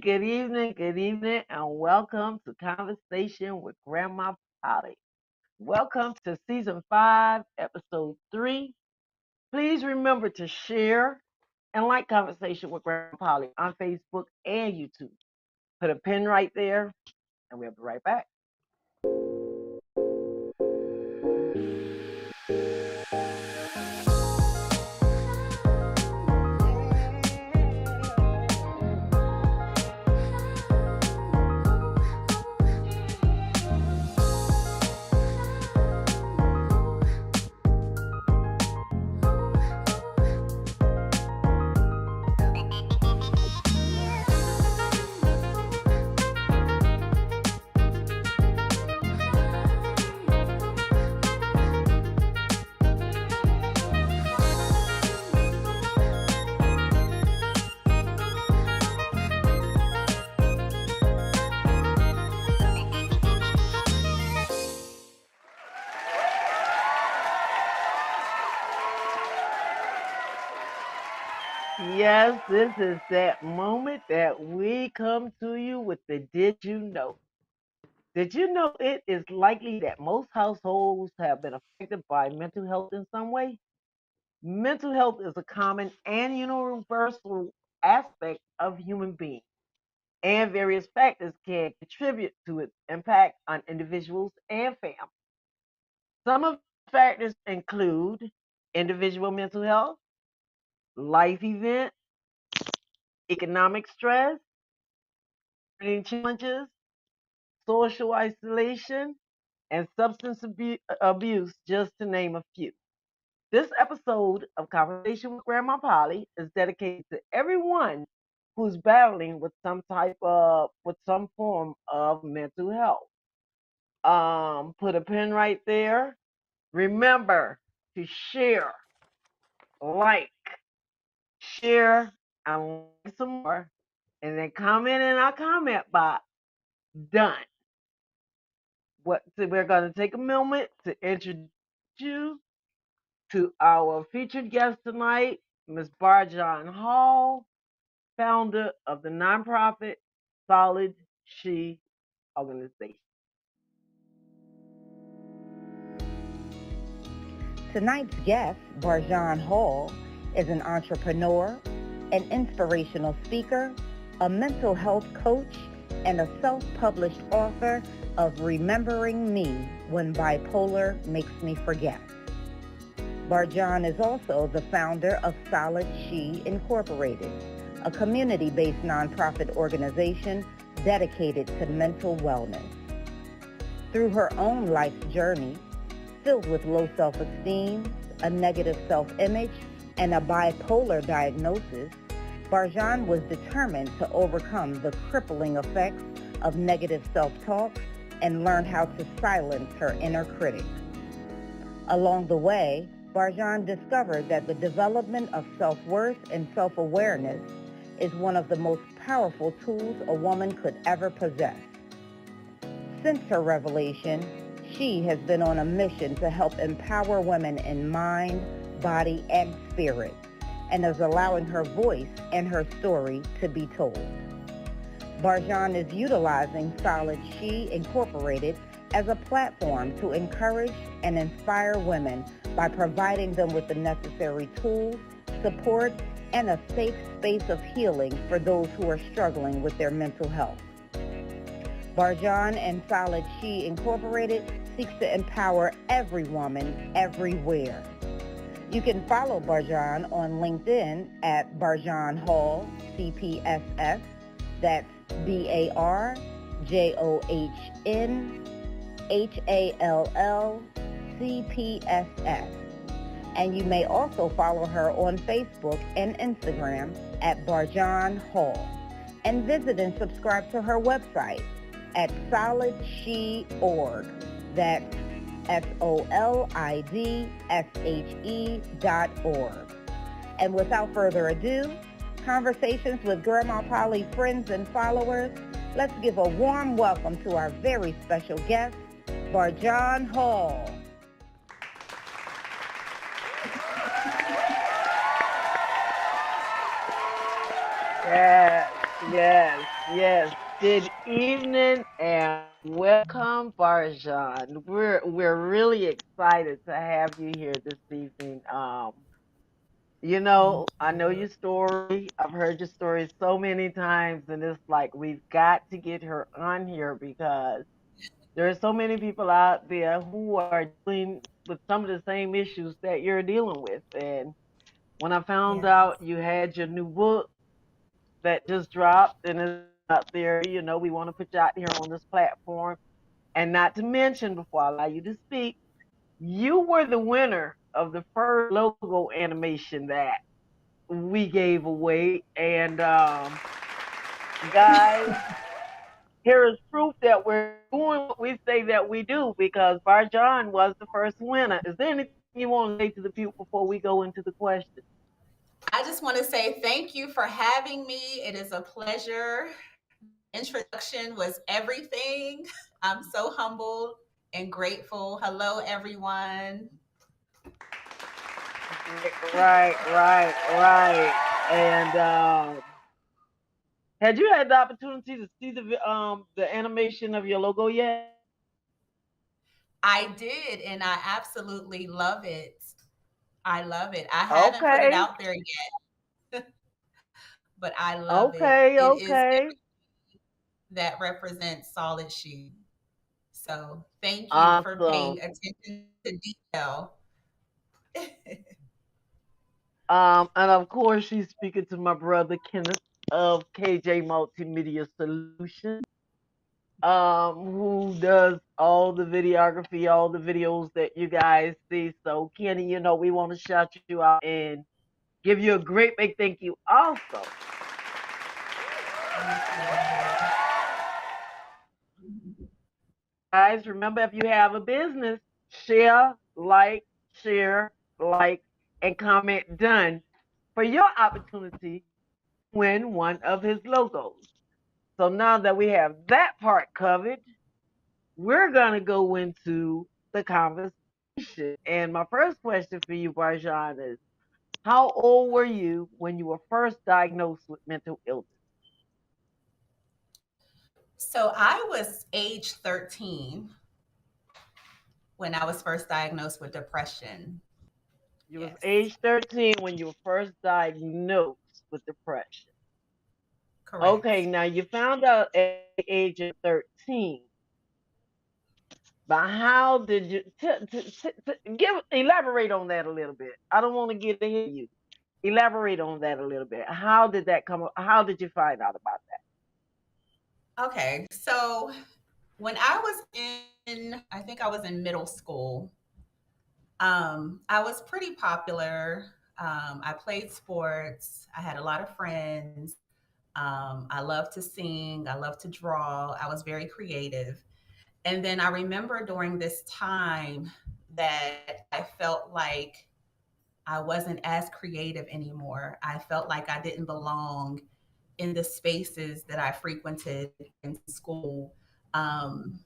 Good evening, and welcome to Conversation with Grandma Polly. Welcome to Season 5, Episode 3. Please remember to share and like Conversation with Grandma Polly on Facebook and YouTube. Put a pin right there, and we'll be right back. Yes, this is that moment that we come to you with the Did You Know? Did you know it is likely that most households have been affected by mental health in some way? Mental health is a common and universal aspect of human being, and various factors can contribute to its impact on individuals and families. Some of the factors include individual mental health, life events, economic stress, learning challenges, social isolation, and substance abuse, just to name a few. This episode of Conversation with Grandma Polly is dedicated to everyone who's battling with some form of mental health. Put a pin right there. Remember to like, share, and like some more, and then comment in our comment box. Done. So we're going to take a moment to introduce you to our featured guest tonight, Ms. Barjohn Hall, founder of the nonprofit Solid She organization. Tonight's guest, Barjohn Hall, is an entrepreneur, an inspirational speaker, a mental health coach, and a self-published author of Remembering Me When Bipolar Makes Me Forget. Barjohn is also the founder of Solid She Incorporated, a community-based nonprofit organization dedicated to mental wellness. Through her own life's journey, filled with low self-esteem, a negative self-image, and a bipolar diagnosis, Barjohn was determined to overcome the crippling effects of negative self-talk and learn how to silence her inner critic. Along the way, Barjohn discovered that the development of self-worth and self-awareness is one of the most powerful tools a woman could ever possess. Since her revelation, she has been on a mission to help empower women in mind, body, and spirit, and is allowing her voice and her story to be told. Barjohn is utilizing Solid She Incorporated as a platform to encourage and inspire women by providing them with the necessary tools, support, and a safe space of healing for those who are struggling with their mental health. Barjohn and Solid She Incorporated seeks to empower every woman everywhere. You can follow Barjohn on LinkedIn at Barjohn Hall, CPSS. That's BarjohnHallCPSS. And you may also follow her on Facebook and Instagram at Barjohn Hall. And visit and subscribe to her website at solidshe.org. That's solidsh.org. And without further ado, Conversations with Grandma Polly's friends and followers, let's give a warm welcome to our very special guest, Barjohn Hall. Yes, yes, yes. Good evening and welcome, Barjan. We're really excited to have you here this evening. I know your story. I've heard your story so many times, and it's like we've got to get her on here because there are so many people out there who are dealing with some of the same issues that you're dealing with. And when I found out you had your new book that just dropped and is out there, we want to put you out here on this platform. And not to mention, before I allow you to speak, you were the winner of the first logo animation that we gave away. And guys, here is proof that we're doing what we say that we do because Barjon was the first winner. Is there anything you want to say to the people before we go into the question? I just want to say thank you for having me. It is a pleasure. The introduction was everything. I'm so humbled and grateful. Hello, everyone. Right. And had you had the opportunity to see the animation of your logo yet? I did, and I absolutely love it. I love it. I haven't put it Okay. out there yet, but I love it. Okay, It is okay. that represents solid shoe. So thank you for Awesome. paying attention to detail. And of course, she's speaking to my brother Kenneth of KJ Multimedia Solutions, who does all the videography, all the videos that you guys see. So, Kenny, we want to shout you out and give you a great big thank you also. Guys, remember if you have a business, share, like, and comment done for your opportunity to win one of his logos. So now that we have that part covered, we're going to go into the conversation. And my first question for you, Barjan, is how old were you when you were first diagnosed with mental illness? So I was age 13 when I was first diagnosed with depression. You was Yes, age 13 when you were first diagnosed with depression. Okay, correct. now you found out at the age of 13, but how did you give elaborate on that a little bit? I don't want to get ahead of you. Elaborate on that a little bit. How did that come up? How did you find out about Okay, so when I was I think I was in middle school, I was pretty popular. I played sports. I had a lot of friends. I love to sing. I love to draw. I was very creative. And then I remember during this time that I felt like I wasn't as creative anymore. I felt like I didn't belong in the spaces that I frequented in school, um,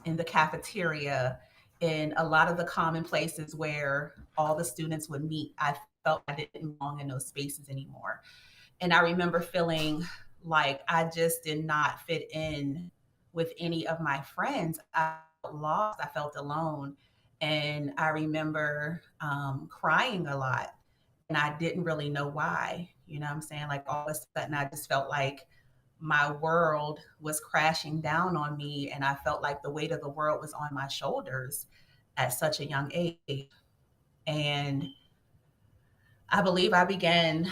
in the cafeteria, in a lot of the common places where all the students would meet. I felt I didn't belong in those spaces anymore. And I remember feeling like I just did not fit in with any of my friends. I felt lost, I felt alone. And I remember crying a lot, and I didn't really know why. You know what I'm saying? Like all of a sudden, I just felt like my world was crashing down on me, and I felt like the weight of the world was on my shoulders at such a young age. And I believe I began,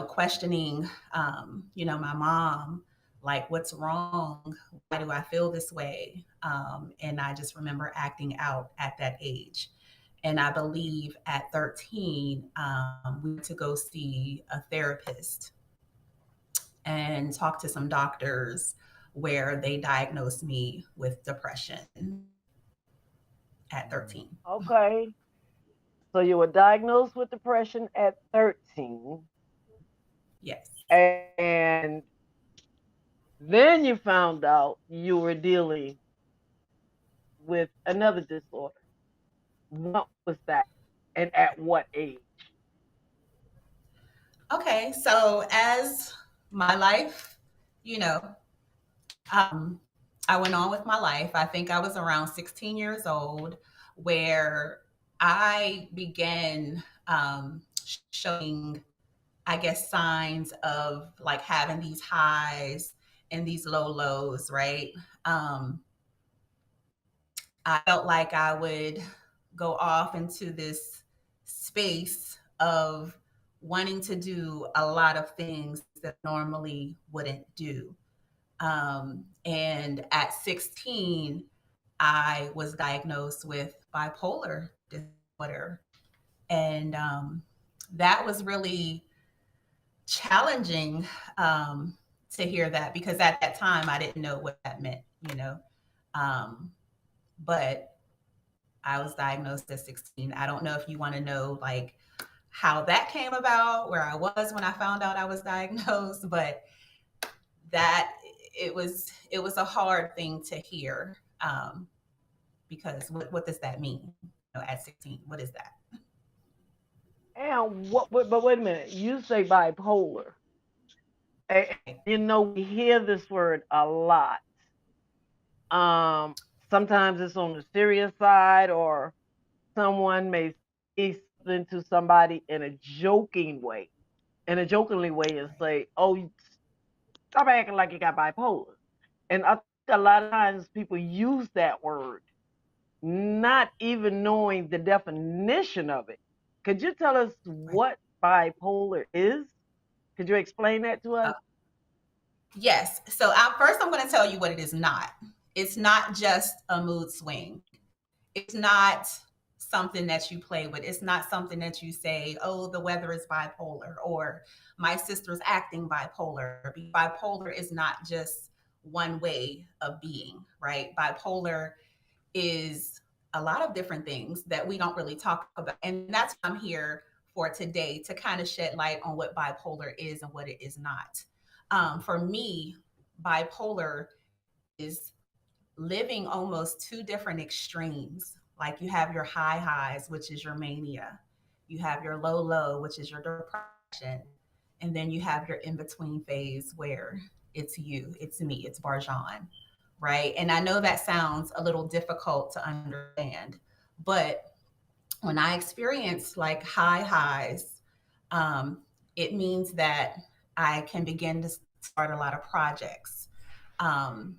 questioning, my mom, like, what's wrong? Why do I feel this way? And I just remember acting out at that age. And I believe at 13, we went to go see a therapist and talk to some doctors where they diagnosed me with depression. at 13. Okay. So you were diagnosed with depression at 13, Yes. and then you found out you were dealing with another disorder. What was that? And at what age? Okay, so as my life, you know, um, I went on with my life. I think I was around 16 years old where I began showing, I guess, signs of like having these highs and these low lows, right? Um, I felt like I would go off into this space of wanting to do a lot of things that normally wouldn't do. And at 16, I was diagnosed with bipolar disorder. And that was really challenging to hear that because at that time I didn't know what that meant, you know. Um, but I was diagnosed at 16. I don't know if you want to know like how that came about, where I was when I found out I was diagnosed, but that it was a hard thing to hear because what does that mean? You know, at 16, what is that? And what? But wait a minute. You say bipolar. And, you know, we hear this word a lot. Um, Sometimes it's on the serious side, or someone may say something to somebody in a joking way, in a jokingly way, and say, "Oh, stop acting like you got bipolar." And I think a lot of times people use that word, not even knowing the definition of it. Could you tell us Right. what bipolar is? Could you explain that to Uh, us? yes. So first, I'm going to tell you what it is not. It's not just a mood swing. It's not something that you play with. It's not something that you say, oh, the weather is bipolar or my sister's acting bipolar. Bipolar is not just one way of being, right? Bipolar is a lot of different things that we don't really talk about. And that's what I'm here for today to kind of shed light on what bipolar is and what it is not. For me, bipolar is living almost two different extremes. Like you have your high highs, which is your mania, you have your low low, which is your depression, and then you have your in between phase where it's you, it's me, it's Barjohn, right? And I know that sounds a little difficult to understand, but when I experience like high highs, um, it means that I can begin to start a lot of projects. Um,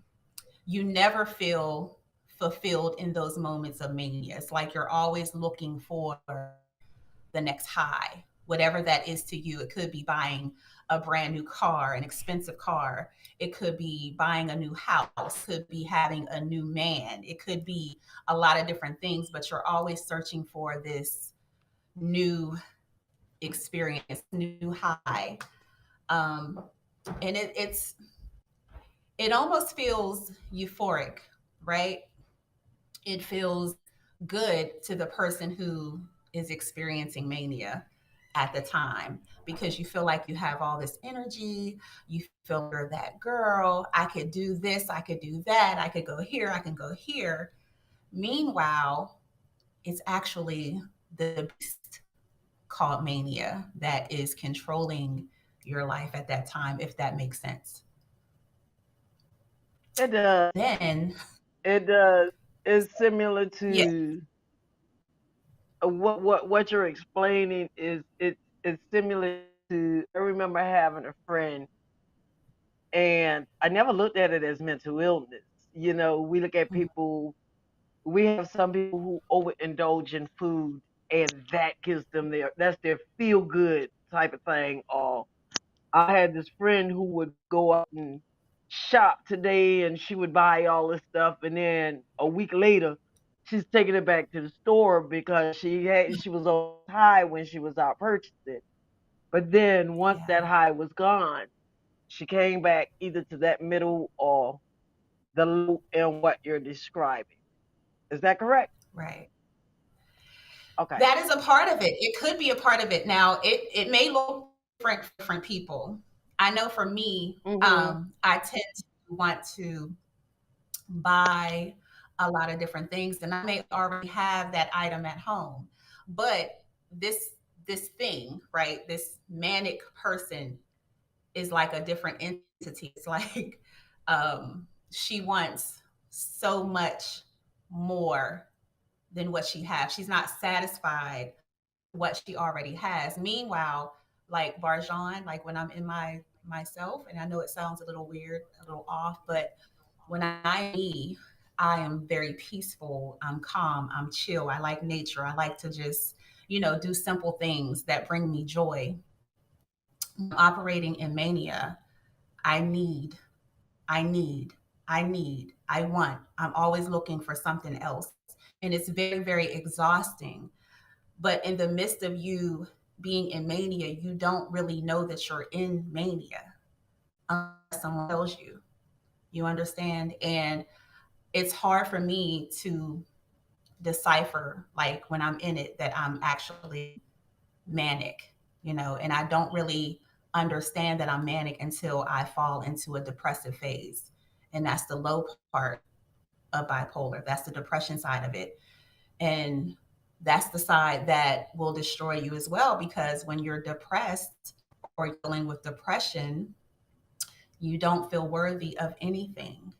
you never feel fulfilled in those moments of mania. It's like you're always looking for the next high, whatever that is to you. It could be buying a brand new car, an expensive car. It could be buying a new house. It could be having a new man. It could be a lot of different things, but you're always searching for this new experience, new high. Um, and it almost feels euphoric, right? It feels good to the person who is experiencing mania at the time because you feel like you have all this energy. You feel you're that girl. I could do this. I could do that. I could go here. I can go here. Meanwhile, it's actually the beast called mania that is controlling your life at that time, if that makes sense. It does. Then, It does. It's similar yeah, to what you're explaining. It's similar to. I remember having a friend, and I never looked at it as mental illness. You know, we look at mhm, people. We have some people who overindulge in food, and that gives them that's their feel good type of thing. Or I had this friend who would go out and shop today, and she would buy all this stuff, and then a week later, she's taking it back to the store because she was on high when she was out purchasing. But then once yeah. that high was gone, she came back either to that middle or the low in what you're describing. Is that correct? Right. Okay. That is a part of it. It could be a part of it. Now, it may look different for different people. I know for me, Mhm. I tend to want to buy a lot of different things, and I may already have that item at home. But this thing, right? This manic person is like a different entity. It's like she wants so much more than what she has. She's not satisfied what she already has. Meanwhile, like Barjohn, like when I'm in myself, and I know it sounds a little weird, a little off, but when I am me, I am very peaceful. I'm calm. I'm chill. I like nature. I like to just, do simple things that bring me joy. Operating in mania, I need, I need, I need, I want. I'm always looking for something else. And it's very, very exhausting. But in the midst of you being in mania, you don't really know that you're in mania unless someone tells you. You understand? And it's hard for me to decipher, like when I'm in it, that I'm actually manic, and I don't really understand that I'm manic until I fall into a depressive phase. And that's the low part of bipolar. That's the depression side of it. And that's the side that will destroy you as well, because when you're depressed or dealing with depression, you don't feel worthy of anything.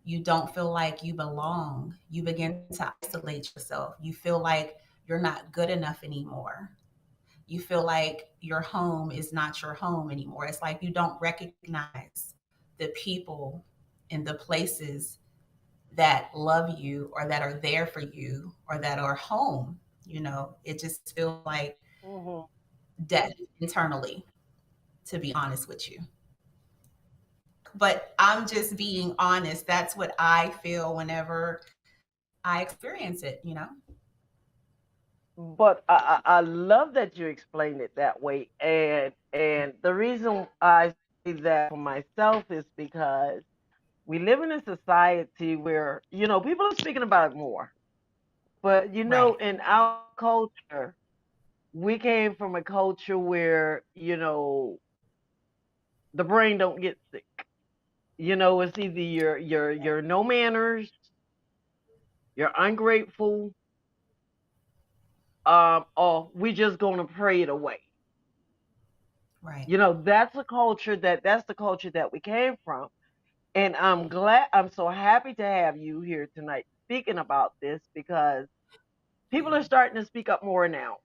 You don't feel like you belong. You begin to isolate yourself. You feel like you're not good enough anymore. You feel like your home is not your home anymore. It's like you don't recognize the people and the places that love you or that are there for you or that are home. It just feels like Mhm. death internally, to be honest with you. But I'm just being honest. That's what I feel whenever I experience it. But I love that you explained it that way, and the reason I say that for myself is because we live in a society where people are speaking about it more, but Right, in our culture, we came from a culture where the brain don't get sick. It's either you're no manners, you're ungrateful, or we just gonna pray it away. right. That's the culture that we came from. And I'm so happy to have you here tonight speaking about this because people are starting to speak up more now.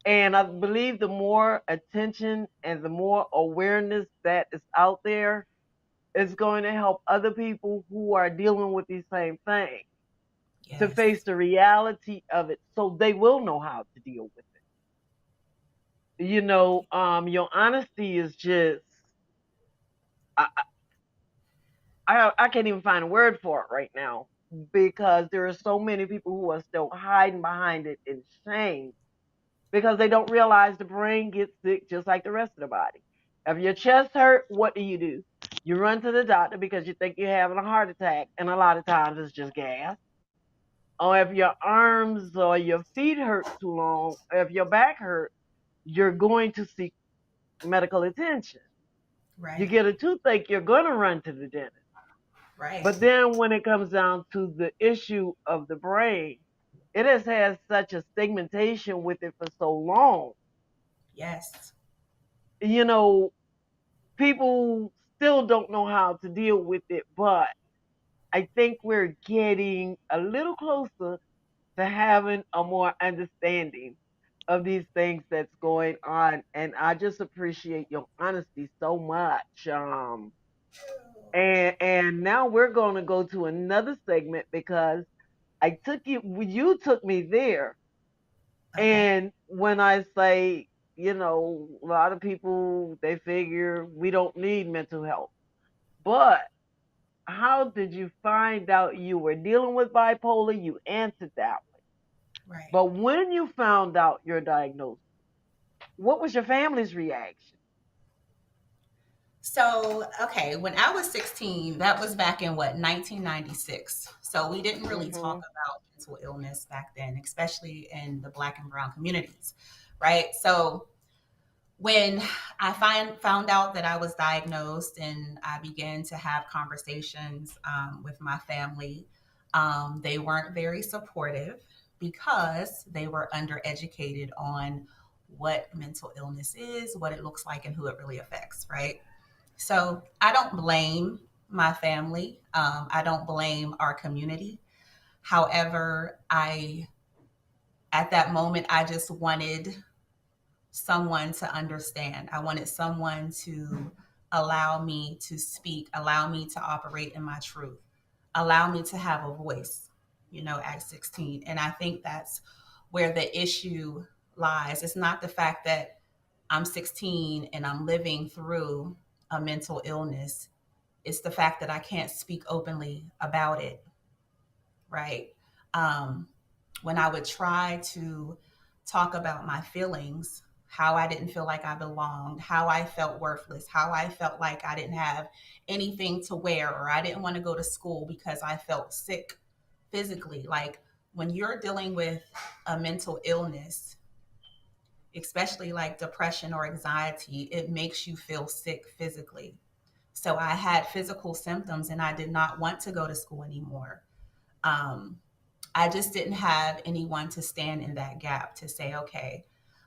And I believe the more attention and the more awareness that is out there is going to help other people who are dealing with these same things to face Yes. the reality of it so they will know how to deal with it. Your honesty is just, I, I can't even find a word for it right now because there are so many people who are still hiding behind it in shame because they don't realize the brain gets sick just like the rest of the body. If your chest hurt, what do? You run to the doctor because you think you're having a heart attack, and a lot of times it's just gas. Or if your arms or your feet hurt too long, if your back hurt, you're going to seek medical attention. You Right, get a toothache, you're going to run to the dentist. right. But then when it comes down to the issue of the brain, it has had such a stigmatization with it for so long. Yes. You know, people still don't know how to deal with it, but I think we're getting a little closer to having a more understanding of these things that's going on. And I just appreciate your honesty so much. And now we're going to go to another segment because you took me there. Okay. And when I say, a lot of people, they figure we don't need mental health. But how did you find out you were dealing with bipolar? You answered that way. Right. But when you found out your diagnosis, what was your family's reaction? So, okay, when I was 16, that was back in what, 1996. So we didn't really talk Hmm. about mental illness back then, especially in the Black and Brown communities, right? So when I found out that I was diagnosed and I began to have conversations with my family, they weren't very supportive because they were undereducated on what mental illness is, what it looks like, and who it really affects, right? So I don't blame my family. I don't blame our community. However, at that moment, I just wanted someone to understand. I wanted someone to allow me to speak, allow me to operate in my truth, allow me to have a voice, at 16. And I think that's where the issue lies. It's not the fact that I'm 16 and I'm living through a mental illness. It's the fact that I can't speak openly about it, right? Um, when I would try to talk about my feelings, how I didn't feel like I belonged, how I felt worthless, how I felt like I didn't have anything to wear, or I didn't want to go to school because I felt sick physically. Like when you're dealing with a mental illness, especially like depression or anxiety, it makes you feel sick physically. So I had physical symptoms and I did not want to go to school anymore. Um, I just didn't have anyone to stand in that gap to say, okay,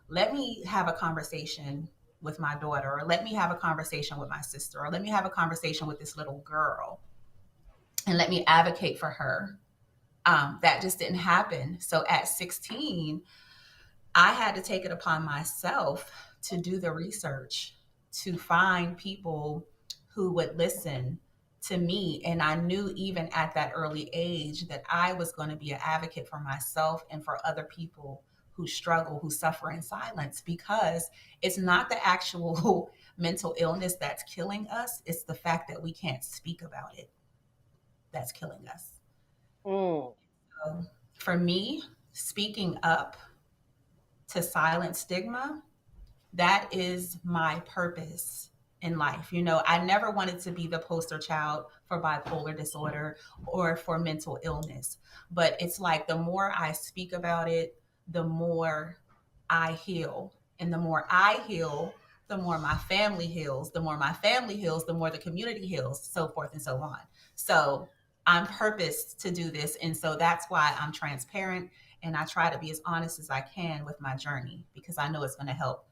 let me have a conversation with my daughter, or let me have a conversation with my sister, or let me have a conversation with this little girl and let me advocate for her. That just didn't happen. So at 16, I had to take it upon myself to do the research, to find people who would listen to me. And I knew even at that early age that I was going to be an advocate for myself and for other people who struggle, who suffer in silence, because it's not the actual mental illness that's killing us. It's the fact that we can't speak about it that's killing us. Mm. So for me, speaking up to silence stigma, that is my purpose in life. I never wanted to be the poster child for bipolar disorder or for mental illness. But it's like the more I speak about it, the more I heal. And the more I heal, the more my family heals. The more my family heals, the more the community heals, so forth and so on. So I'm purposed to do this. And so that's why I'm transparent and I try to be as honest as I can with my journey because I know it's going to help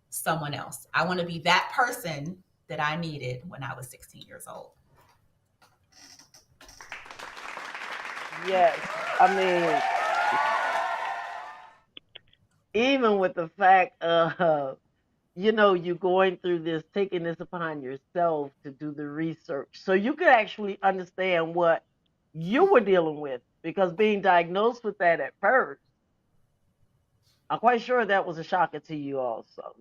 someone else. I want to be that person that I needed when I was 16 years old. Yes. I mean, even with the fact of, you going through this, taking this upon yourself to do the research. So you could actually understand what you were dealing with because being diagnosed with that at first, I'm quite sure that was a shocker to you also,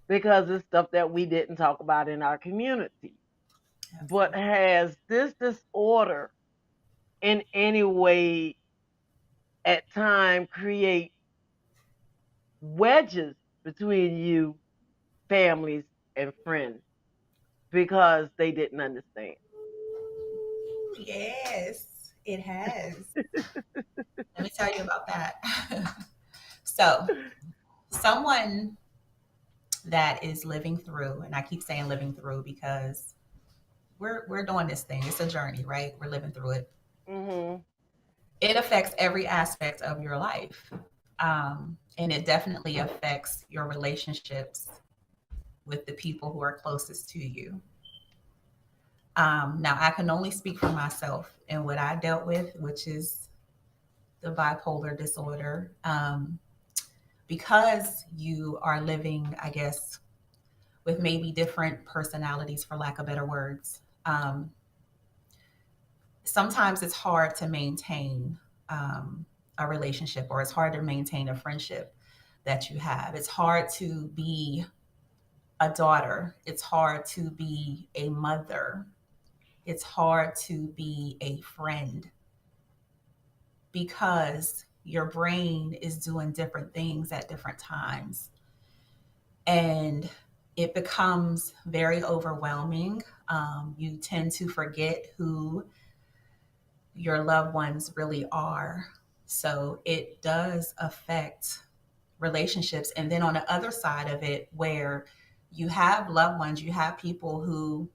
because it's stuff that we didn't talk about in our community. But Absolutely. has this disorder in any way at time create wedges between you, families, and friends because they didn't understand? Yes, it has. Let me tell you about that. So, someone that is living through, and I keep saying living through because we're doing this thing. It's a journey, right? We're living through it. Mhm. It affects every aspect of your life. And it definitely affects your relationships with the people who are closest to you. Now, I can only speak for myself and what I dealt with, which is the bipolar disorder. Because you are living, I guess, with maybe different personalities, for lack of better words, sometimes it's hard to maintain a relationship or it's hard to maintain a friendship that you have. It's hard to be a daughter, it's hard to be a mother, it's hard to be a friend because your brain is doing different things at different times. And it becomes very overwhelming. You tend to forget who your loved ones really are. So it does affect relationships. And then on the other side of it, where you have loved ones, you have people who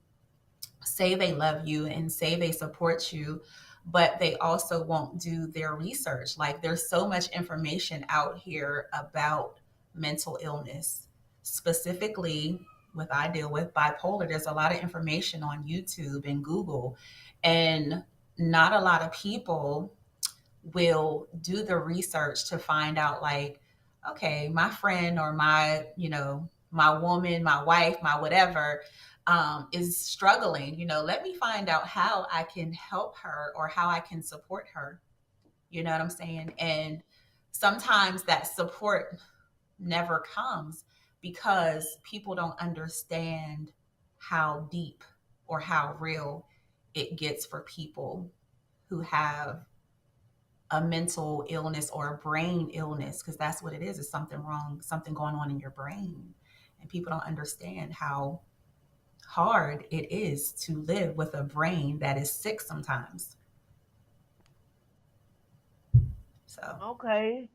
say they love you and say they support you, but they also won't do their research. Like there's so much information out here about mental illness, specifically with I deal with bipolar. There's a lot of information on YouTube and Google, and not a lot of people will do the research to find out like, okay, my friend or my, my woman, my wife, my whatever, is struggling. Let me find out how I can help her or how I can support her. You know what I'm saying? And sometimes that support never comes because people don't understand how deep or how real it gets for people who have a mental illness or a brain illness, because that's what it is something wrong, something going on in your brain. And people don't understand how hard it is to live with a brain that is sick sometimes. So, Okay.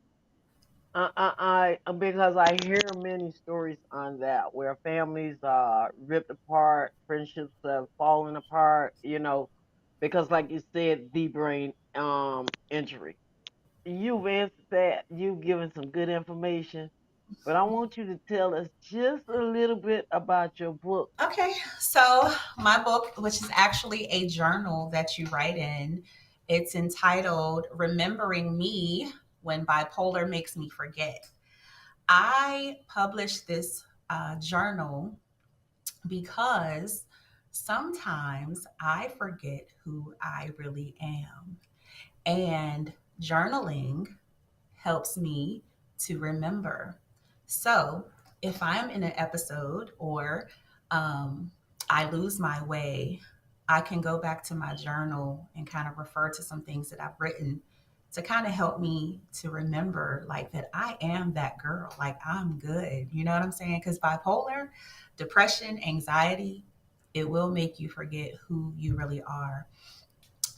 Because I hear many stories on that where families are ripped apart, friendships have fallen apart, because like you said, the brain injury. You've answered that. You've given some good information, but I want you to tell us just a little bit about your book. okay. So, my book, which is actually a journal that you write in, it's entitled Remembering Me When Bipolar Makes Me Forget. I published this journal because sometimes I forget who I really am. And journaling helps me to remember. So if I'm in an episode or um, I lose my way, I can go back to my journal and kind of refer to some things that I've written to kind of help me to remember like that I am that girl, like I'm good. You know what I'm saying? Because bipolar, depression, anxiety, it will make you forget who you really are.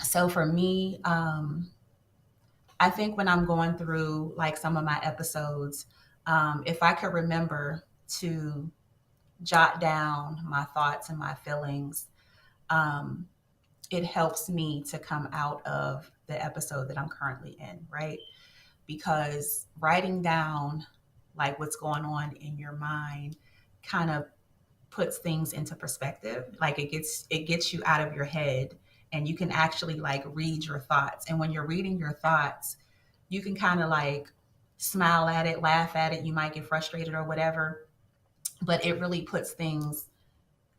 So for me, I think when I'm going through like some of my episodes, if I could remember to jot down my thoughts and my feelings, um, it helps me to come out of the episode that I'm currently in, right? Because writing down like what's going on in your mind kind of puts things into perspective. Like it gets you out of your head and you can actually like read your thoughts. And when you're reading your thoughts, you can kind of like smile at it, laugh at it. You might get frustrated or whatever, but it really puts things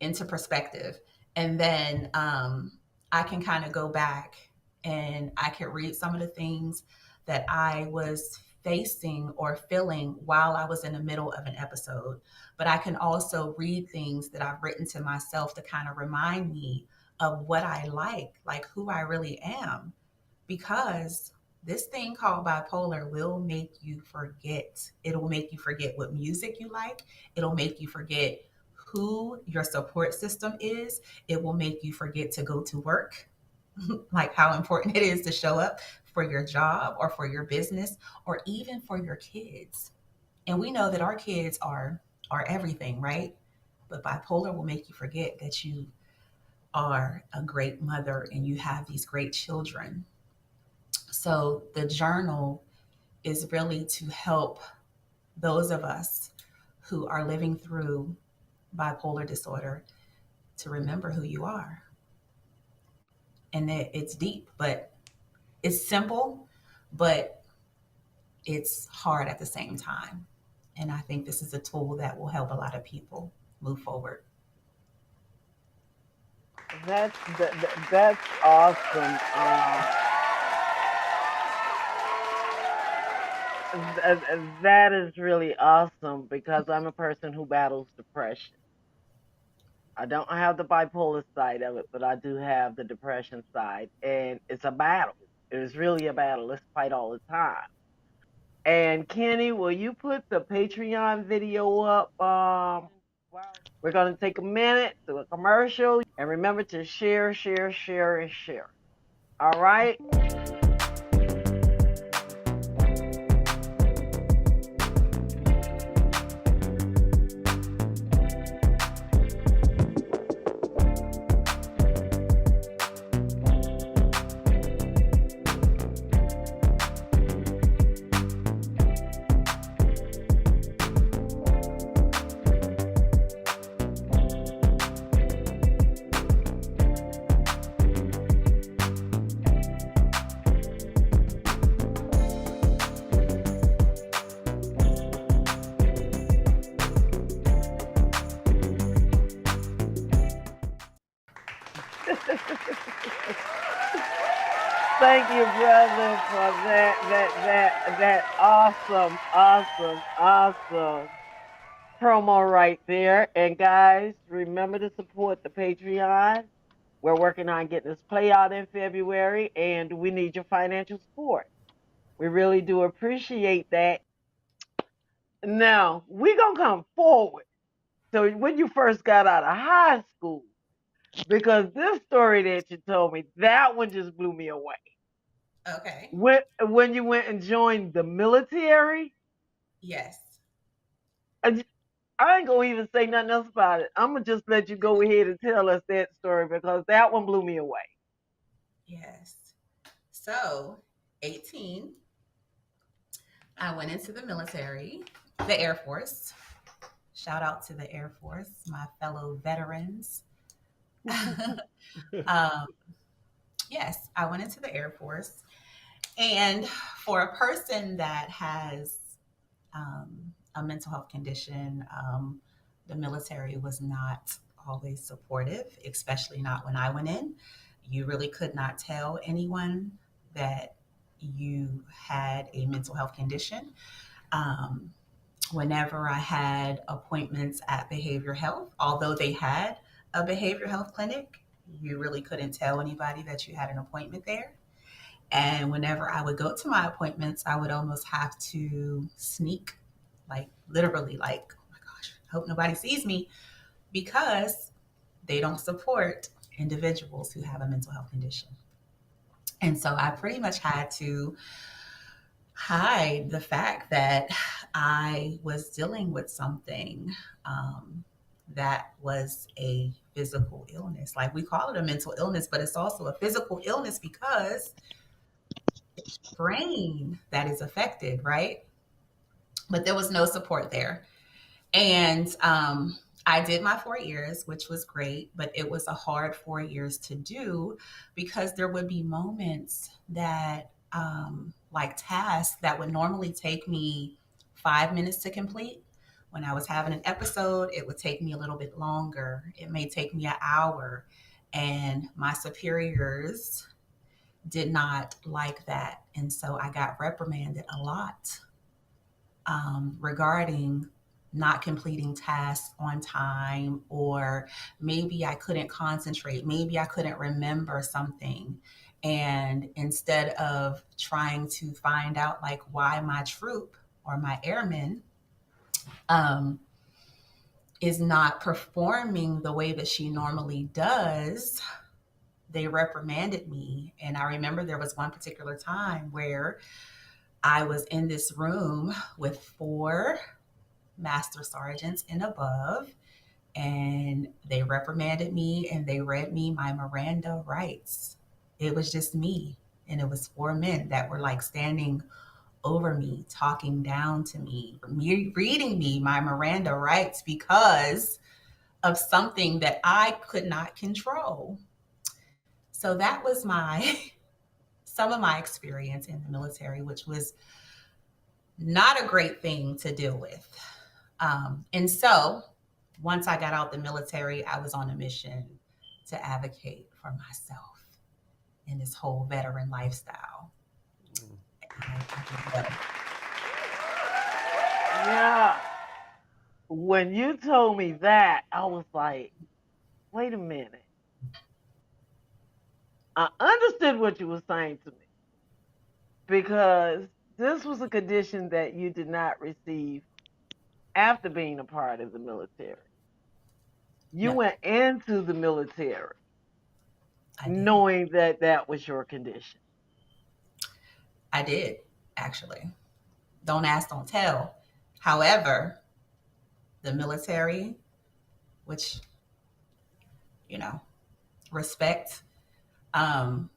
into perspective. And then I can kind of go back and I can read some of the things that I was facing or feeling while I was in the middle of an episode. But I can also read things that I've written to myself to kind of remind me of what I like who I really am. Because this thing called bipolar will make you forget. It'll make you forget what music you like. It'll make you forget who your support system is. It will make you forget to go to work, like how important it is to show up for your job or for your business or even for your kids. And we know that our kids are everything, right? But bipolar will make you forget that you are a great mother and you have these great children. So the journal is really to help those of us who are living through bipolar disorder to remember who you are. And that it's deep, but it's simple, but it's hard at the same time. And I think this is a tool that will help a lot of people move forward. That's awesome. That is really awesome because I'm a person who battles depression. I don't have the bipolar side of it, but I do have the depression side, and it's a battle. It is really a battle. Let's fight all the time. And Kenny, will you put the Patreon video up? We're going to take a minute to a commercial, and remember to share, share, share, and share. All right. Thank you, brother, for that awesome promo right there. And guys, remember to support the Patreon. We're working on getting this play out in February, and we need your financial support. We really do appreciate that. Now, we're going to come forward. So, when you first got out of high school, because this story that you told me, that one just blew me away. Okay. When you went and joined the military, Yes. I ain't gonna even say nothing else about it. I'm gonna just let you go ahead and tell us that story because that one blew me away. Yes. So, 18, I went into the military, the Air Force. Shout out to the Air Force, my fellow veterans. um, yes, I went into the Air Force. And for a person that has a mental health condition, the military was not always supportive, especially not when I went in. You really could not tell anyone that you had a mental health condition. Um, Whenever I had appointments at behavioral health, although they had a behavioral health clinic, you really couldn't tell anybody that you had an appointment there. And whenever I would go to my appointments, I would almost have to sneak, like literally, like, oh my gosh, I hope nobody sees me, because they don't support individuals who have a mental health condition. And so I pretty much had to hide the fact that I was dealing with something that was a physical illness. Like we call it a mental illness, but it's also a physical illness because it's your brain that is affected, right? But there was no support there. And I did my 4 years, which was great, but it was a hard 4 years to do because there would be moments that, like tasks that would normally take me 5 minutes to complete. When I was having an episode, it would take me a little bit longer. It may take me an hour. And my superiors did not like that. And so I got reprimanded a lot regarding not completing tasks on time, or maybe I couldn't concentrate, maybe I couldn't remember something. And instead of trying to find out like why my troop or my airmen um, is not performing the way that she normally does, they reprimanded me. And I remember there was one particular time where I was in this room with four master sergeants and above, and they reprimanded me and they read me my Miranda rights. It was just me, and it was four men that were like standing over me, talking down to me, reading me my Miranda rights because of something that I could not control. So that was my some of my experience in the military, which was not a great thing to deal with. And so once I got out the military, I was on a mission to advocate for myself in this whole veteran lifestyle. Yeah. When you told me that, I was like, wait a minute. I understood what you were saying to me because this was a condition that you did not receive after being a part of the military. You No. went into the military I did. knowing that that was your condition? I did, actually. Don't ask, don't tell. However, the military, which, you know, respect, um,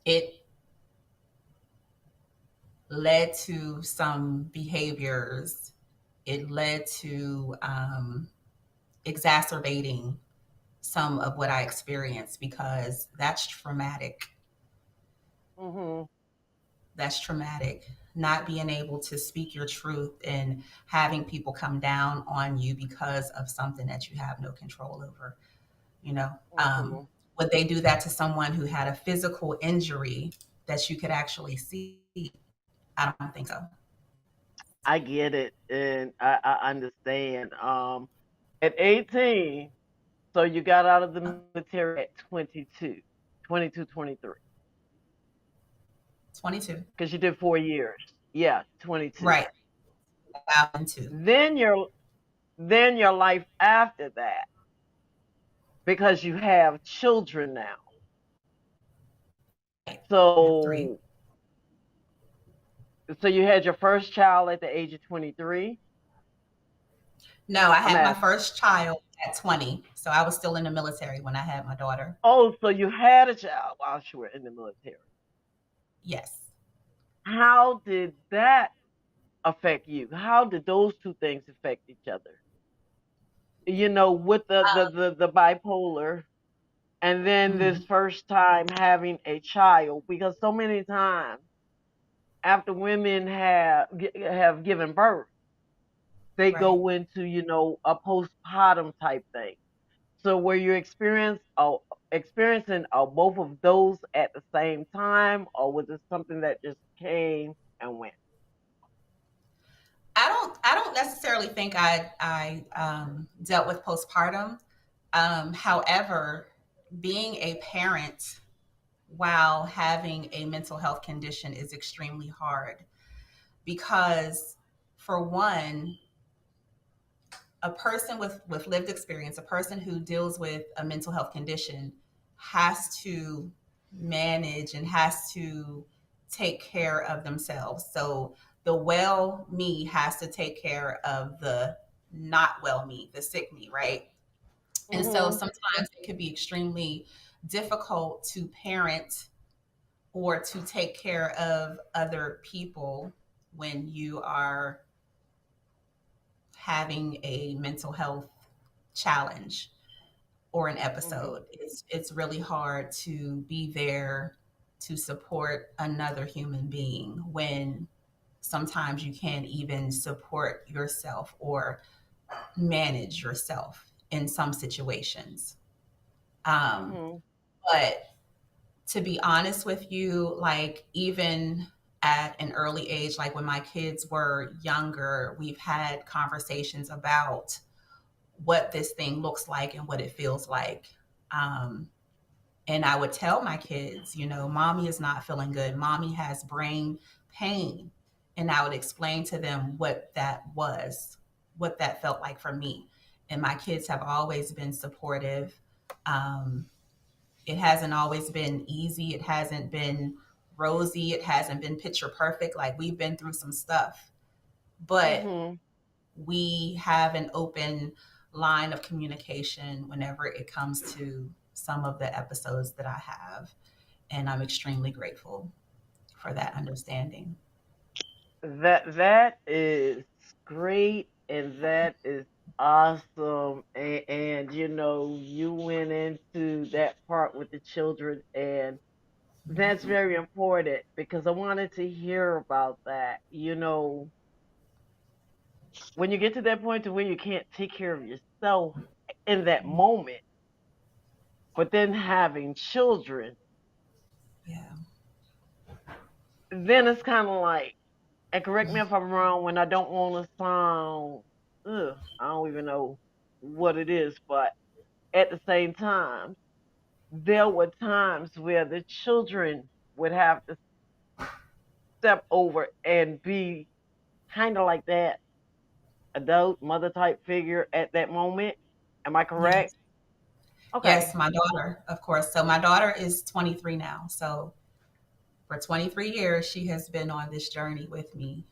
it led to some behaviors. It led to exacerbating some of what I experienced because that's traumatic. Mhm. That's traumatic. Not being able to speak your truth and having people come down on you because of something that you have no control over. You know, Mhm. would they do that to someone who had a physical injury that you could actually see? I don't think so. I get it, and I understand. At 18, so you got out of the military at 22, 22, 23, 22. because you did 4 years. Yeah, 22. Right. 2002. Then your life after that, because you have children now. Right. I have three. So so you had your first child at the age of 23. No, I I'm had my asking. first child at 20. So I was still in the military when I had my daughter. Oh, so you had a child while you were in the military. Yes. How did that affect you? How did those two things affect each other? With the bipolar, and then this Mhm. first time having a child, because so many times after women have given birth, they Right. go into a postpartum type thing. So were you experiencing both of those at the same time, or was it something that just came and went? I don't necessarily think I dealt with postpartum. However, being a parent while having a mental health condition is extremely hard because, for one, a person with lived experience, a person who deals with a mental health condition, has to manage and has to take care of themselves. So the well me has to take care of the not well me, the sick me, right? And so Mhm. sometimes it can be extremely difficult to parent or to take care of other people when you are having a mental health challenge or an Mhm. episode. It's really hard to be there to support another human being when sometimes you can't even support yourself or manage yourself in some situations. Um, Mhm. but to be honest with you, like even at an early age, like when my kids were younger, we've had conversations about what this thing looks like and what it feels like. Um, and I would tell my kids, mommy is not feeling good. Mommy has brain pain. And I would explain to them what that was, what that felt like for me. And my kids have always been supportive. Um, it hasn't always been easy. It hasn't been rosy. It hasn't been picture perfect. Like we've been through some stuff, but Mhm. we have an open line of communication whenever it comes to some of the episodes that I have. And I'm extremely grateful for that understanding. That is great, and that is awesome. And you went into that part with the children, and that's very important because I wanted to hear about that. When you get to that point to where you can't take care of yourself in that moment, but then having children, Yeah. then it's kind of like, and correct me if I'm wrong when I don't want to sound, I don't even know what it is, but at the same time, there were times where the children would have to step over and be kind of like that adult mother type figure at that moment. Am I correct? Yes. Yes, Okay. my daughter, of course. So my daughter is 23 now. So for 23 years, she has been on this journey with me.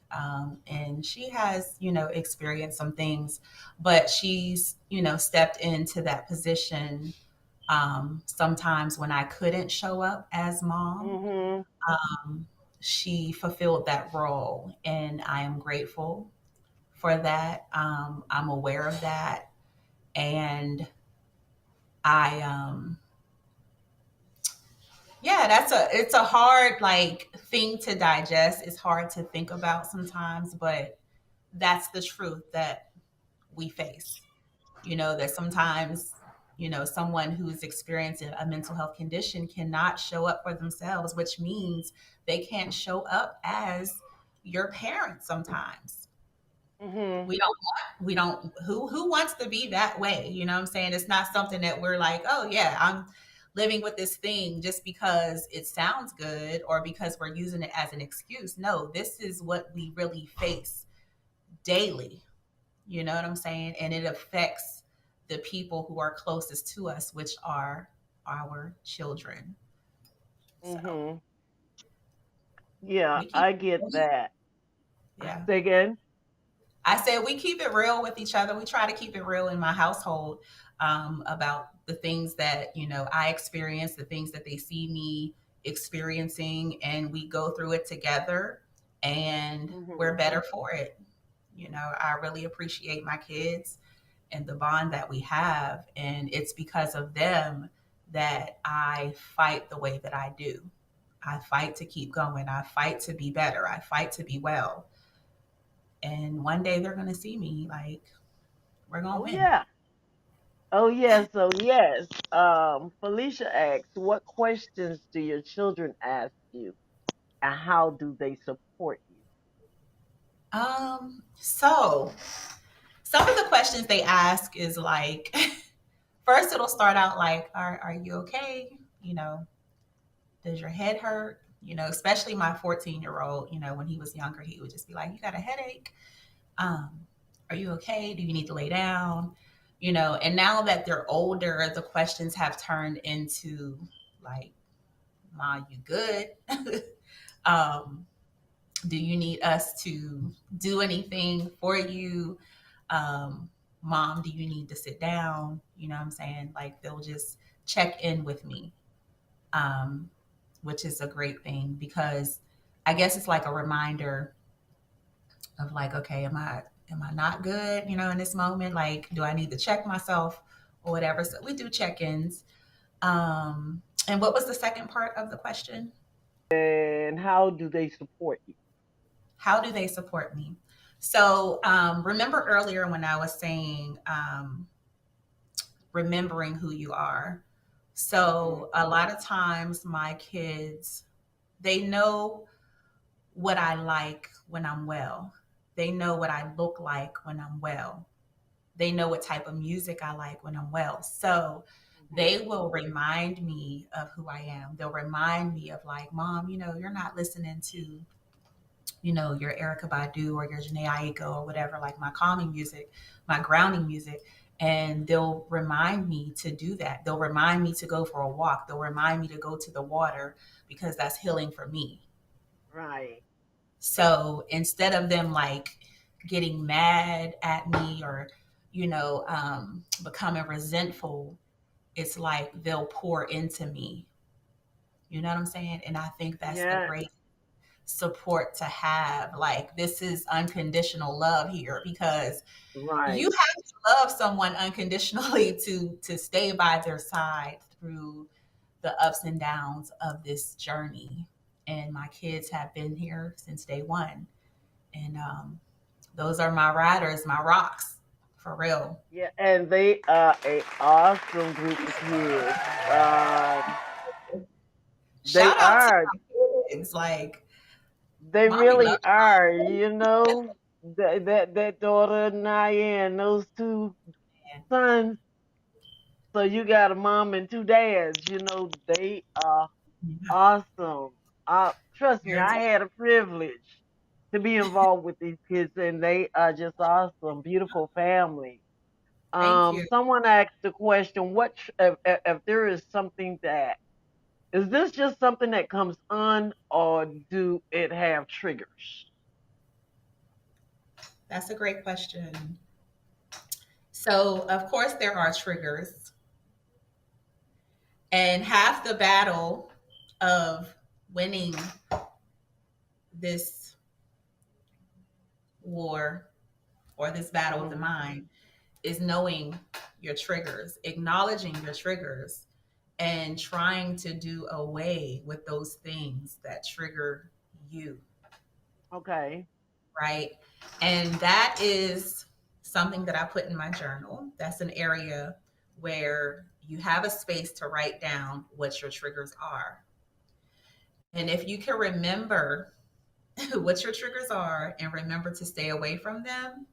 And she has, experienced some things, but she's, stepped into that position sometimes when I couldn't show up as mom. Mhm. Um, she fulfilled that role, and I am grateful for that. I'm aware of that. And I, yeah, it's a hard like thing to digest. It's hard to think about sometimes, but that's the truth that we face. That sometimes, someone who's experiencing a mental health condition cannot show up for themselves, which means they can't show up as your parent sometimes. Mhm. We don't who wants to be that way? You know what I'm saying? It's not something that we're like, oh yeah, I'm living with this thing just because it sounds good or because we're using it as an excuse. No, this is what we really face daily. You know what I'm saying? And it affects the people who are closest to us, which are our children. So Mhm. Yeah, we keep I get that. yeah. Say again. I said we keep it real with each other. We try to keep it real in my household, about the things that I experience, the things that they see me experiencing, and we go through it together, and we're Mhm. better for it. I really appreciate my kids and the bond that we have, and it's because of them that I fight the way that I do. I fight to keep going. I fight to be better. I fight to be well. And one day they're going to see me like, we're going to Oh win. yeah. Oh yes. Oh yes. Felicia asks, what questions do your children ask you, and how do they support you? So some of the questions they ask is like, first it'll start out like, are you okay? Does your head hurt? Especially my 14-year-old, when he was younger, he would just be like, you got a headache? Um, are you okay? Do you need to lay down? And now that they're older, the questions have turned into like, Ma, you good? um, do you need us to do anything for you? Um, Mom, do you need to sit down? You know what I'm saying? Like they'll just check in with me, um, which is a great thing because I guess it's like a reminder of like, okay, am I not good, in this moment? Like, do I need to check myself or whatever? So we do check-ins. And what was the second part of the question? And how do they support you? How do they support me? So remember earlier when I was saying remembering who you are. Mhm. So a lot of times my kids, they know what I like when I'm well. They know what I look like when I'm well. They know what type of music I like when I'm well. So Mhm. they will remind me of who I am. They'll remind me of like, Mom, you're not listening to, your Erica Badu or your Janae Aiko or whatever, like my calming music, my grounding music. And they'll remind me to do that. They'll remind me to go for a walk. They'll remind me to go to the water because that's healing for me. Right. So instead of them like getting mad at me or, becoming resentful, it's like they'll pour into me. You know what I'm saying? And I think that's the Yeah. great support to have. Like, this is unconditional love here because you Right. have to love someone unconditionally to stay by their side through the ups and downs of this journey. And my kids have been here since day one. And those are my riders, my rocks, for real. Yeah, and they are a awesome group of kids. They Shout out to are. my kids. Like, They mommy loves really are. That daughter Naya and those two you. sons. So you got a mom and two dads. They are Yeah. awesome. Trust me, You're I had a privilege to be involved with these kids, and they are just awesome, beautiful family. Thank you. Someone asked the question, if there is something that is this just something that comes on, or do it have triggers? That's a great question. So, of course, there are triggers, and half the battle of winning this war or this battle of the Hmm. mind is knowing your triggers, acknowledging your triggers, and trying to do away with those things that trigger you, Okay. right? And that is something that I put in my journal. That's an area where you have a space to write down what your triggers are. And if you can remember what your triggers are and remember to stay away from them,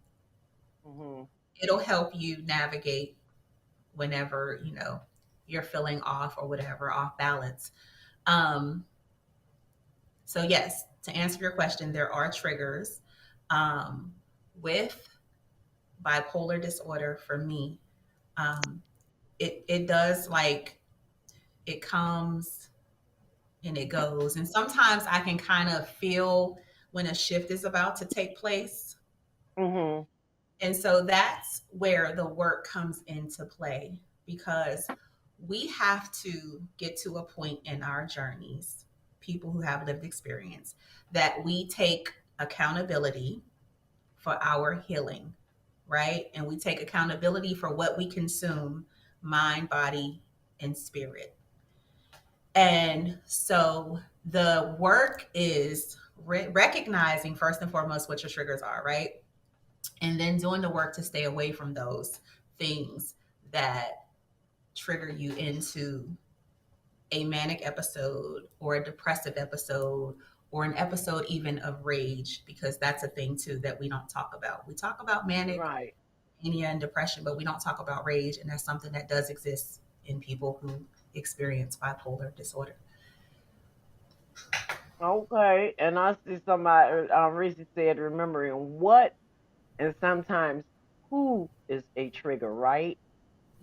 Hmm. it'll help you navigate whenever, you're feeling off or whatever, off balance. Um, so yes, to answer your question, there are triggers. Um, with bipolar disorder for me, um, it does, like, it comes and it goes. And sometimes I can kind of feel when a shift is about to take place. Hmm. And so that's where the work comes into play, because we have to get to a point in our journeys, people who have lived experience, that we take accountability for our healing, right? And we take accountability for what we consume, mind, body, and spirit. And so the work is recognizing first and foremost what your triggers are, right? And then doing the work to stay away from those things that trigger you into a manic episode or a depressive episode or an episode even of rage, because that's a thing too that we don't talk about. We talk about manic, Right. mania, and depression, but we don't talk about rage. And that's something that does exist in people who experience bipolar disorder. Okay. And I see somebody, Reese said, remembering what and sometimes who is a trigger, right?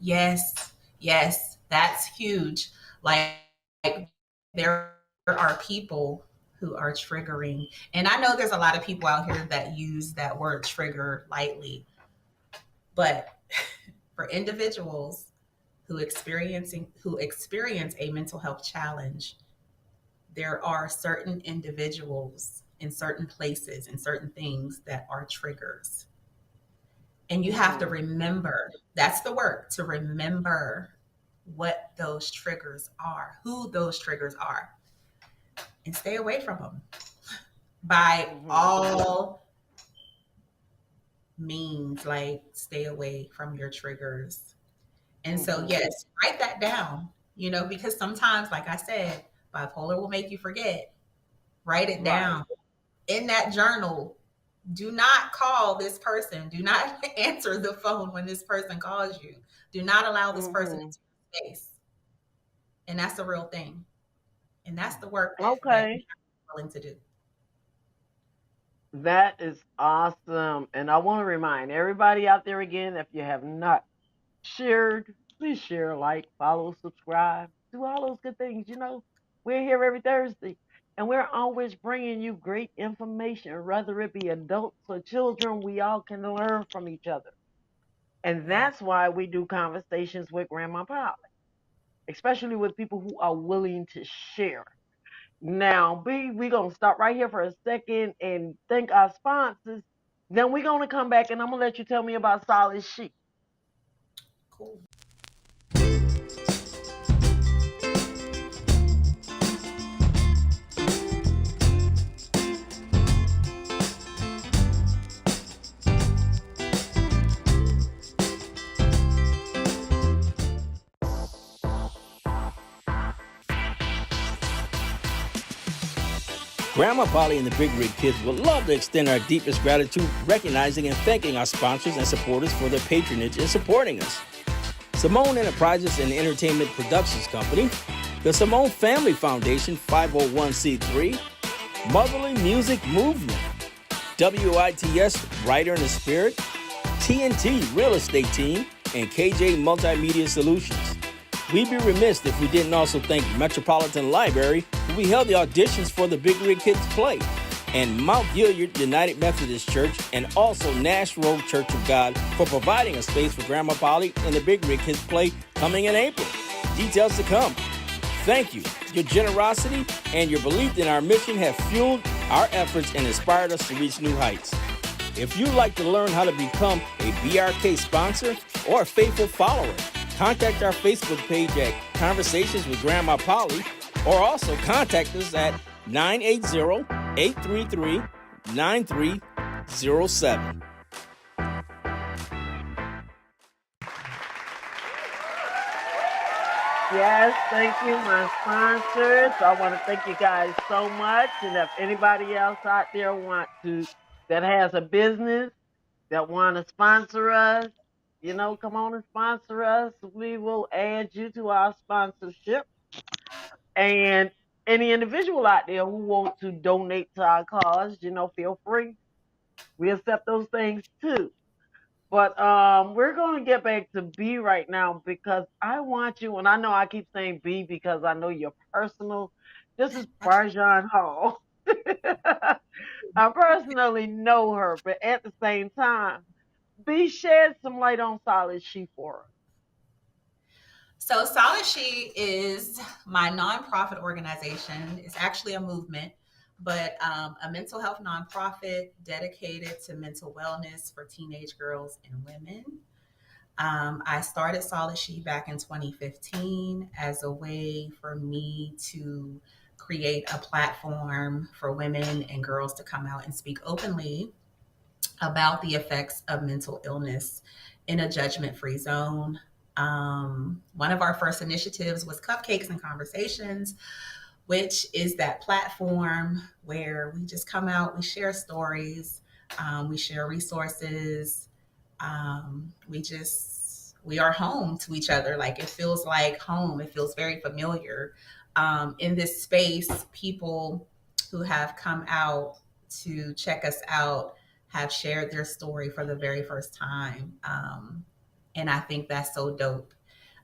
Yes, yes, that's huge. Like, there are people who are triggering. And I know there's a lot of people out here that use that word trigger lightly, but for individuals who experience a mental health challenge, there are certain individuals in certain places and certain things that are triggers. And you have to Hmm. remember, that's the work, to remember what those triggers are, who those triggers are, and stay away from them by Hmm. all means. Like, stay away from your triggers. And so, Hmm. yes, write that down, because sometimes, like I said, bipolar will make you forget. Write it Right. down in that journal. Do not call this person. Do not answer the phone when this person calls you. Do not allow this person Hmm. into your space. And that's a real thing. And that's the work that you Okay. have to be willing to do. That is awesome. And I want to remind everybody out there again, if you have not shared, please share, like, follow, subscribe, do all those good things. We're here every Thursday, and we're always bringing you great information, whether it be adults or children. We all can learn from each other. And Yeah. that's why we do conversations with Grandma Polly, especially with people who are willing to share. Now, B, we're going to stop right here for a second and thank our sponsors. Then we're going to come back and I'm going to let you tell me about Solid Sheep. Cool. Grandma Polly and the Big Rig Kids would love to extend our deepest gratitude, recognizing and thanking our sponsors and supporters for their patronage in supporting us. Simone Enterprises and Entertainment Productions Company, the Simone Family Foundation 501c3, Motherly Music Movement, WITS Writer in the Spirit, TNT Real Estate Team, and KJ Multimedia Solutions. We'd be remiss if we didn't also thank Metropolitan Library, who we held the auditions for the Big Rig Kids play, and Mount Gilead United Methodist Church, and also Nash Road Church of God for providing a space for Grandma Polly and the Big Rig Kids play coming in April. Details to come. Thank you. Your generosity and your belief in our mission have fueled our efforts and inspired us to reach new heights. If you'd like to learn how to become a BRK sponsor or a faithful follower, contact our Facebook page at Conversations with Grandma Polly, or also contact us at 980-833-9307. Yes, thank you, my sponsors. I want to thank you guys so much. And if anybody else out there that has a business that want to sponsor us, come on and sponsor us. We will add you to our sponsorship. And any individual out there who wants to donate to our cause, feel free. We accept those things too. But we're going to get back to B right now because I want you, and I know I keep saying B because I know you're personal. This is Barjohn Hall. I personally know her, but at the same time, B shed some light on Solid She for us. So Solid She is my nonprofit organization. It's actually a movement, but a mental health nonprofit dedicated to mental wellness for teenage girls and women. I started Solid She back in 2015 as a way for me to create a platform for women and girls to come out and speak openly about the effects of mental illness in a judgment-free zone. One of our first initiatives was Cupcakes and Conversations, which is that platform where we just come out, we share stories, we share resources. We are home to each other. Like, it feels like home. It feels very familiar. In this space, people who have come out to check us out have shared their story for the very first time. And I think that's so dope,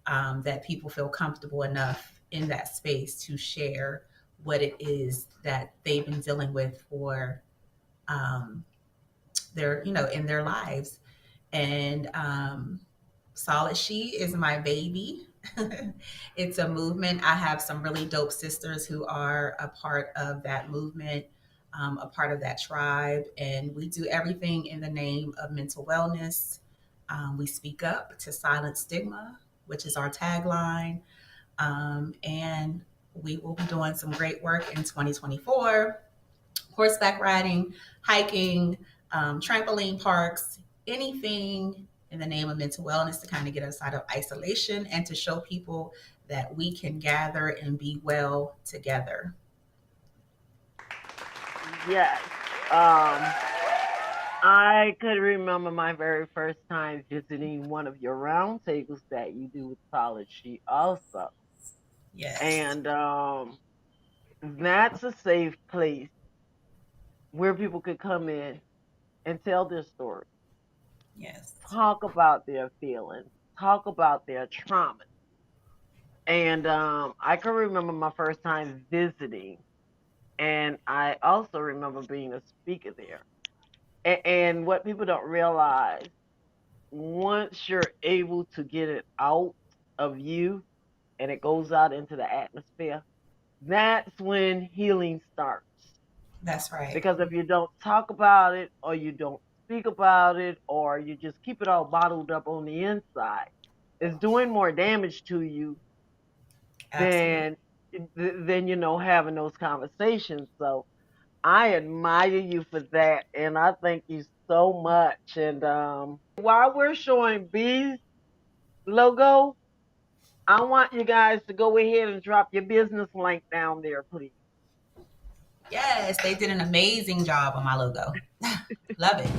that people feel comfortable enough in that space to share what it is that they've been dealing with for in their lives. And Solid She is my baby. It's a movement. I have some really dope sisters who are a part of that movement, a part of that tribe. And we do everything in the name of mental wellness. We speak up to silence stigma, which is our tagline. And we will be doing some great work in 2024. Horseback riding, hiking, trampoline parks, anything in the name of mental wellness to kind of get us out of isolation and to show people that we can gather and be well together. Yes. I could remember my very first time visiting one of your roundtables that you do with Solid She also. Yes. And that's a safe place where people could come in and tell their story. Yes. Talk about their feelings. Talk about their trauma. And I can remember my first time visiting. And I also remember being a speaker there. And what people don't realize, once you're able to get it out of you and it goes out into the atmosphere, that's when healing starts. That's right. Because if you don't talk about it or you don't speak about it or you just keep it all bottled up on the inside, it's doing more damage to you than having those conversations. So I admire you for that, and I thank you so much. And while we're showing B's logo, I want you guys to go ahead and drop your business link down there, please. Yes, they did an amazing job on my logo. Love it.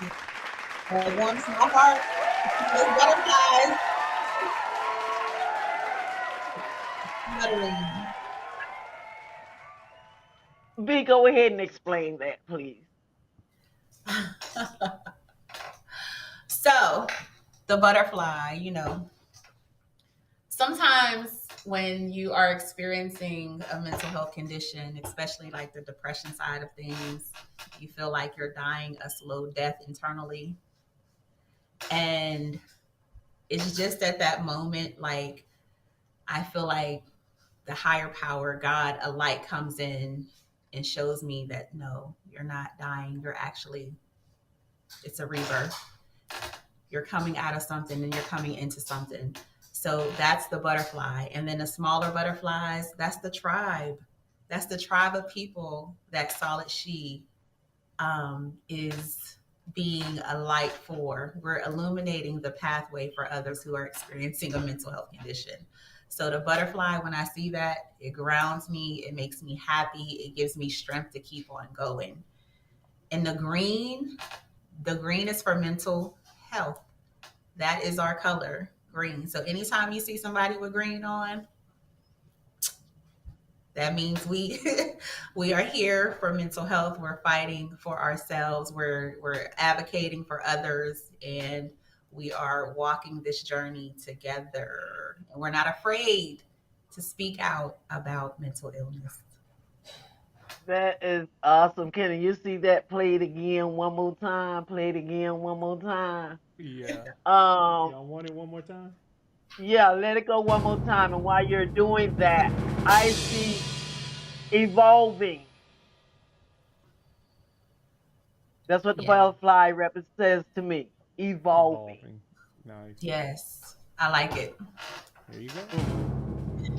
It warms my heart. Those butterflies, literally. B, go ahead and explain that, please. So, the butterfly, sometimes when you are experiencing a mental health condition, especially like the depression side of things, you feel like you're dying a slow death internally. And it's just at that moment, like, I feel like the higher power, God, a light comes in and shows me that no, you're not dying. You're actually, it's a rebirth. You're coming out of something and you're coming into something. So that's the butterfly. And then the smaller butterflies, that's the tribe. That's the tribe of people that Solid She is being a light for. We're illuminating the pathway for others who are experiencing a mental health condition. So the butterfly, when I see that, it grounds me, it makes me happy, it gives me strength to keep on going. And the green is for mental health. That is our color, green. So anytime you see somebody with green on, that means we we are here for mental health. We're fighting for ourselves. We're advocating for others, and we are walking this journey together. And we're not afraid to speak out about mental illness. That is awesome. Kenny, you see that? Play it again one more time. Play it again one more time. Yeah. Um, Y'all want it one more time? yeah, let it go one more time. And while you're doing that, I see evolving. That's what the Yeah. butterfly says to me. Evolving. Evolving. Nice. Yes. I like it. There you go.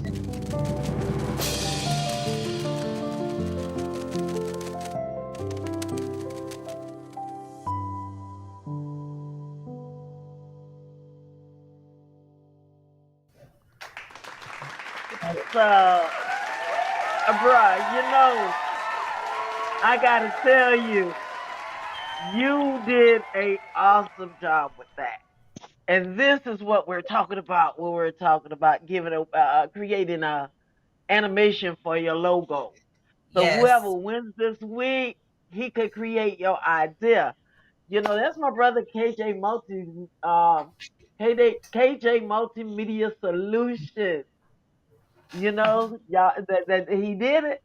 So, bruh, I gotta tell you, you did a awesome job with that. And this is what we're talking about when we're talking about creating a animation for your logo. So whoever Yes. wins this week, he could create your idea. That's my brother KJ Multimedia Solutions. Y'all that he did it.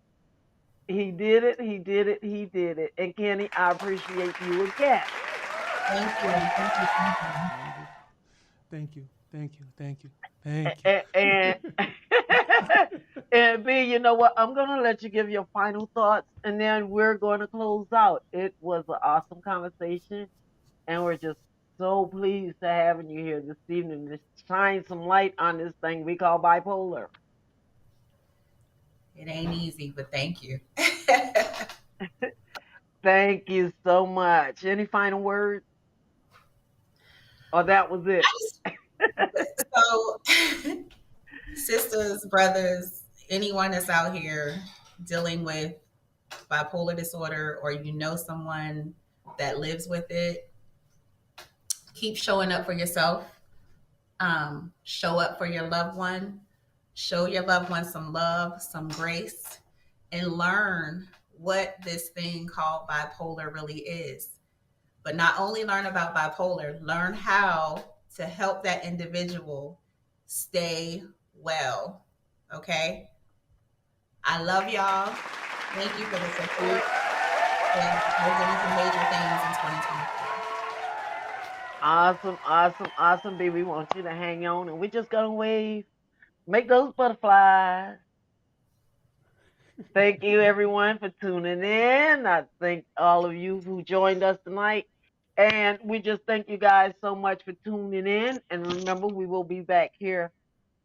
He did it. He did it. He did it. And Kenny, I appreciate you again. Thank you. Thank you. Thank you. Thank you. Thank you. Thank you. Thank you. And and B, you know what? I'm gonna let you give your final thoughts, and then we're going to close out. It was an awesome conversation, and we're just so pleased to having you here this evening to shine some light on this thing we call bipolar. It ain't easy, but thank you. Thank you so much. Any final words? Or that was it? So, sisters, brothers, anyone that's out here dealing with bipolar disorder, or someone that lives with it, keep showing up for yourself. Show up for your loved one. Show your loved one some love, some grace, and learn what this thing called bipolar really is. But not only learn about bipolar, learn how to help that individual stay well. Okay? I love y'all. Thank you for the support. And we're doing some major things in 2024. Awesome, awesome, awesome, baby. We want you to hang on, and we're just gonna wave, make those butterflies. Thank you, everyone, for tuning in. I thank all of you who joined us tonight. And we just thank you guys so much for tuning in. And remember, we will be back here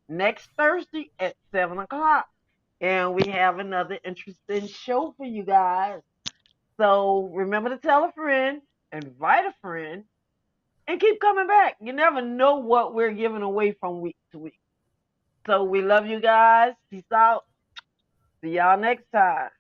next Thursday at 7 o'clock. And we have another interesting show for you guys. So remember to tell a friend, invite a friend, and keep coming back. You never know what we're giving away from week to week. So we love you guys. Peace out. See y'all next time.